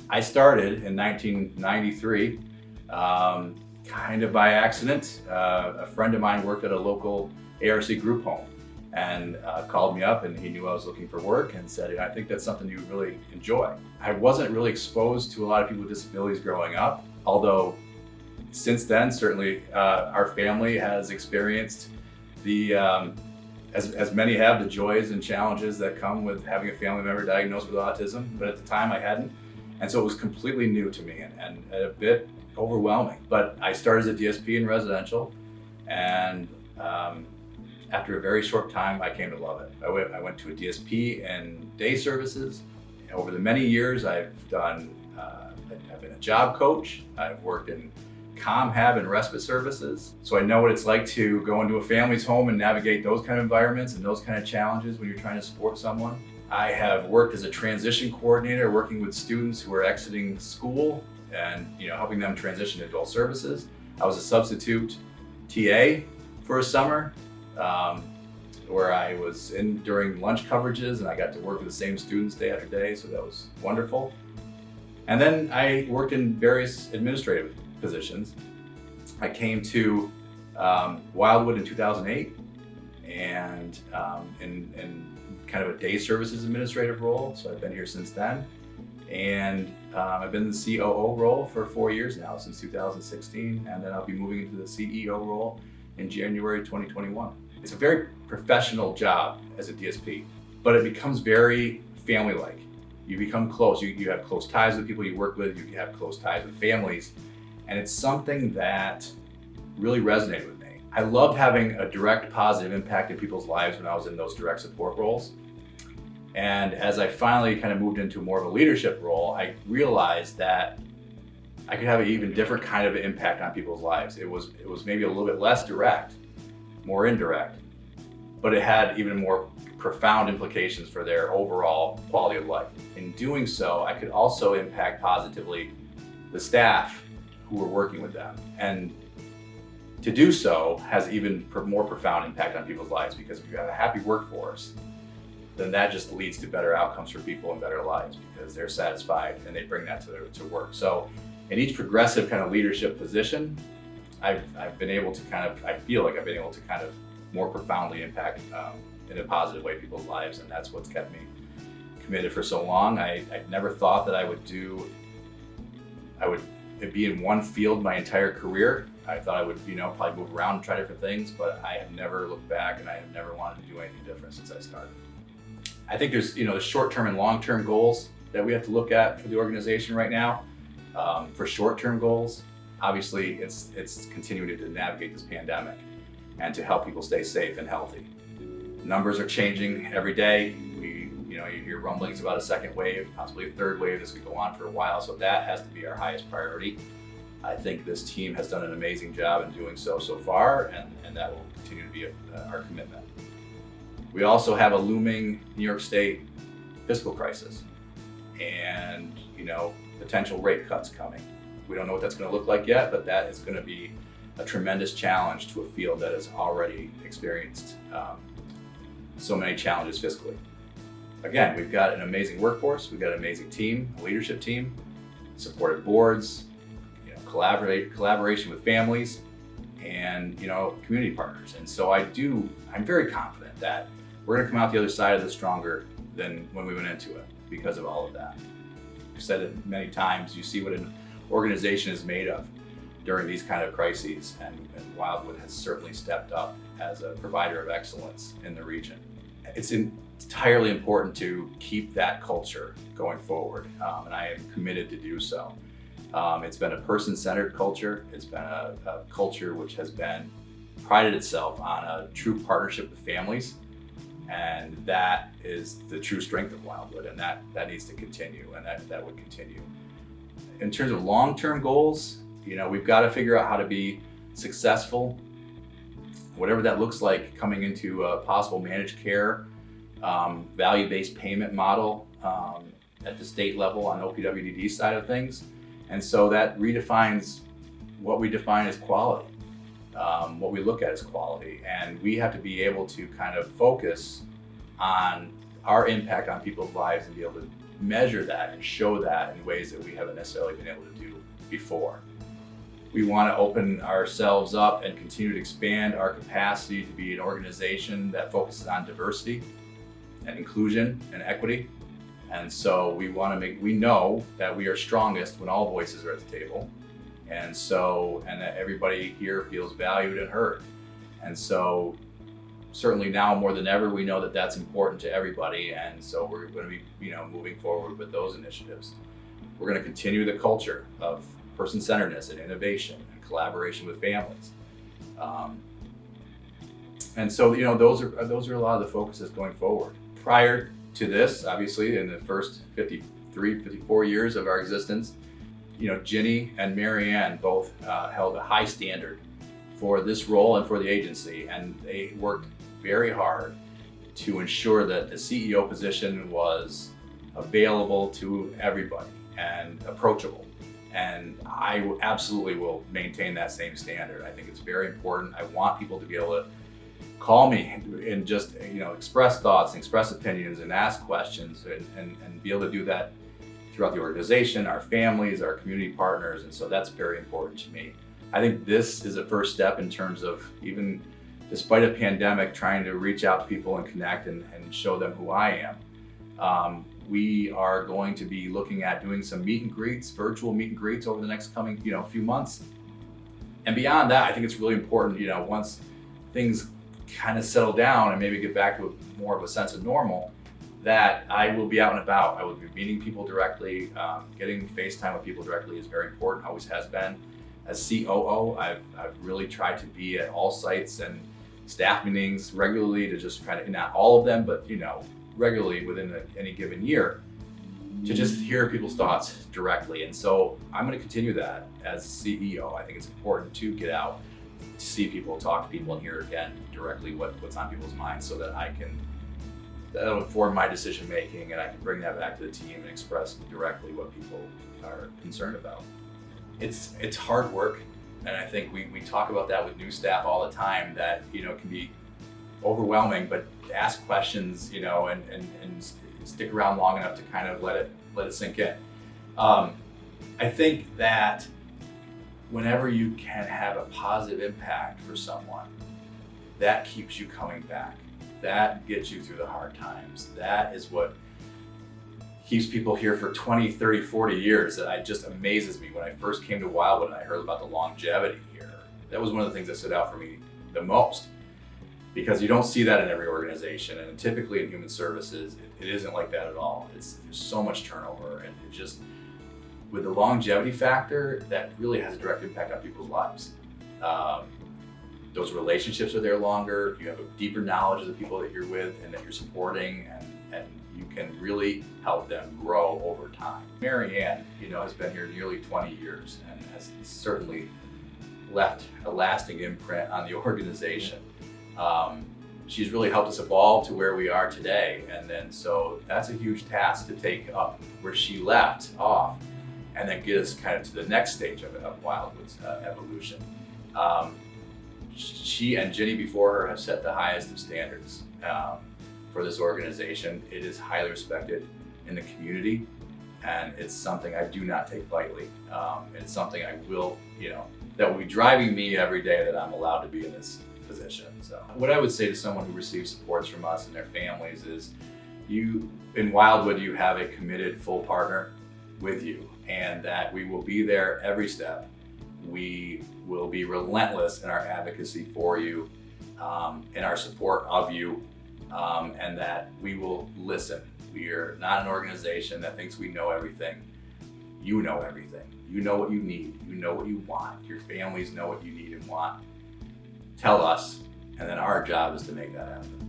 I started in 1993, kind of by accident. A friend of mine worked at a local ARC group home and called me up, and he knew I was looking for work and said, I think that's something you really enjoy. I wasn't really exposed to a lot of people with disabilities growing up, although since then, certainly our family has experienced the, as many have, the joys and challenges that come with having a family member diagnosed with autism, but at the time I hadn't. And so it was completely new to me and a bit overwhelming. But I started as a DSP in residential, and after a very short time, I came to love it. I went to a DSP in day services. Over the many years, I've been a job coach. I've worked in hab and respite services. So I know what it's like to go into a family's home and navigate those kind of environments and those kind of challenges when you're trying to support someone. I have worked as a transition coordinator, working with students who are exiting school and helping them transition to adult services. I was a substitute TA for a summer, where I was in during lunch coverages, and I got to work with the same students day after day, so that was wonderful. And then I worked in various administrative positions. I came to Wildwood in 2008, and in kind of a day services administrative role. So I've been here since then. And I've been in the COO role for 4 years now, since 2016. And then I'll be moving into the CEO role in January 2021. It's a very professional job as a DSP, but it becomes very family-like. You become close, you have close ties with people you work with, you have close ties with families. And it's something that really resonated with me. I loved having a direct positive impact in people's lives when I was in those direct support roles. And as I finally kind of moved into more of a leadership role, I realized that I could have an even different kind of impact on people's lives. It was maybe a little bit less direct, more indirect, but it had even more profound implications for their overall quality of life. In doing so, I could also impact positively the staff who were working with them. And to do so has even more profound impact on people's lives, because if you have a happy workforce, then that just leads to better outcomes for people and better lives, because they're satisfied and they bring that to work. So in each progressive kind of leadership position, I've been able to I feel like I've been able to kind of more profoundly impact in a positive way people's lives, and that's what's kept me committed for so long. I never thought that I would be in one field my entire career. I thought I would, probably move around and try different things, but I have never looked back, and I have never wanted to do anything different since I started. I think there's, the short-term and long-term goals that we have to look at for the organization right now. For short-term goals, obviously, it's continuing to navigate this pandemic and to help people stay safe and healthy. Numbers are changing every day. You hear rumblings about a second wave, possibly a third wave. This could go on for a while, so that has to be our highest priority. I think this team has done an amazing job in doing so far, and that will continue to be our commitment. We also have a looming New York State fiscal crisis and, potential rate cuts coming. We don't know what that's going to look like yet, but that is going to be a tremendous challenge to a field that has already experienced so many challenges fiscally. Again, we've got an amazing workforce, we've got an amazing team, a leadership team, supported boards, collaboration with families, and community partners. And so I'm very confident that we're going to come out the other side of this stronger than when we went into it, because of all of that. I've said it many times, you see what an organization is made of during these kind of crises, and Wildwood has certainly stepped up as a provider of excellence in the region. It's entirely important to keep that culture going forward, and I am committed to do so. It's been a person-centered culture. It's been a culture which has prided itself on a true partnership with families, and that is the true strength of Wildwood, and that needs to continue, and that would continue. In terms of long-term goals, we've got to figure out how to be successful, whatever that looks like, coming into a possible managed care, value-based payment model at the state level on OPWDD side of things. And so that redefines what we define as quality, what we look at as quality. And we have to be able to kind of focus on our impact on people's lives and be able to measure that and show that in ways that we haven't necessarily been able to do before. We want to open ourselves up and continue to expand our capacity to be an organization that focuses on diversity and inclusion and equity. And so we know that we are strongest when all voices are at the table. And that everybody here feels valued and heard. And so certainly now more than ever, we know that that's important to everybody. And so we're going to be, moving forward with those initiatives. We're going to continue the culture of person-centeredness and innovation and collaboration with families. And so, those are a lot of the focuses going forward. Prior to this, obviously, in the first 54 years of our existence, Ginny and Mary Ann both held a high standard for this role and for the agency, and they worked very hard to ensure that the CEO position was available to everybody and approachable. And I absolutely will maintain that same standard. I think it's very important. I want people to be able to call me and just express thoughts, express opinions, and ask questions, and be able to do that throughout the organization, our families, our community partners, and so that's very important to me. I think this is a first step in terms of, even despite a pandemic, trying to reach out to people and connect and show them who I am. We are going to be looking at doing some meet and greets, virtual meet and greets over the next coming few months. And beyond that, I think it's really important, once things kind of settle down and maybe get back to more of a sense of normal, that I will be out and about. I will be meeting people directly. Getting FaceTime with people directly is very important, always has been. As COO, I've really tried to be at all sites and staff meetings regularly to just kind of, not all of them, but regularly within any given year, to just hear people's thoughts directly. And so I'm going to continue that as CEO. I think it's important to get out, to see people, talk to people, and hear again directly what's on people's minds, so that that'll inform my decision making, and I can bring that back to the team and express directly what people are concerned about. It's hard work, and I think we talk about that with new staff all the time, that can be overwhelming, but ask questions, and stick around long enough to kind of let it sink in. I think that whenever you can have a positive impact for someone, that keeps you coming back. That gets you through the hard times. That is what keeps people here for 20, 30, 40 years. That just amazes me. When I first came to Wildwood and I heard about the longevity here, that was one of the things that stood out for me the most, because you don't see that in every organization, and typically in human services, it isn't like that at all. There's so much turnover, and it just, with the longevity factor, that really has a direct impact on people's lives. Those relationships are there longer. You have a deeper knowledge of the people that you're with and that you're supporting, and you can really help them grow over time. Mary Ann, has been here nearly 20 years and has certainly left a lasting imprint on the organization. She's really helped us evolve to where we are today, and then so that's a huge task to take up where she left off, and then get us kind of to the next stage of Wildwood's evolution. She and Ginny before her have set the highest of standards for this organization. It is highly respected in the community, and it's something I do not take lightly. It's something I will, that will be driving me every day that I'm allowed to be in this position. So what I would say to someone who receives supports from us and their families is, in Wildwood, you have a committed full partner with you, and that we will be there every step. We will be relentless in our advocacy for you, in our support of you, and that we will listen. We are not an organization that thinks we know everything. You know everything. You know what you need. You know what you want. Your families know what you need and want. Tell us, and then our job is to make that happen.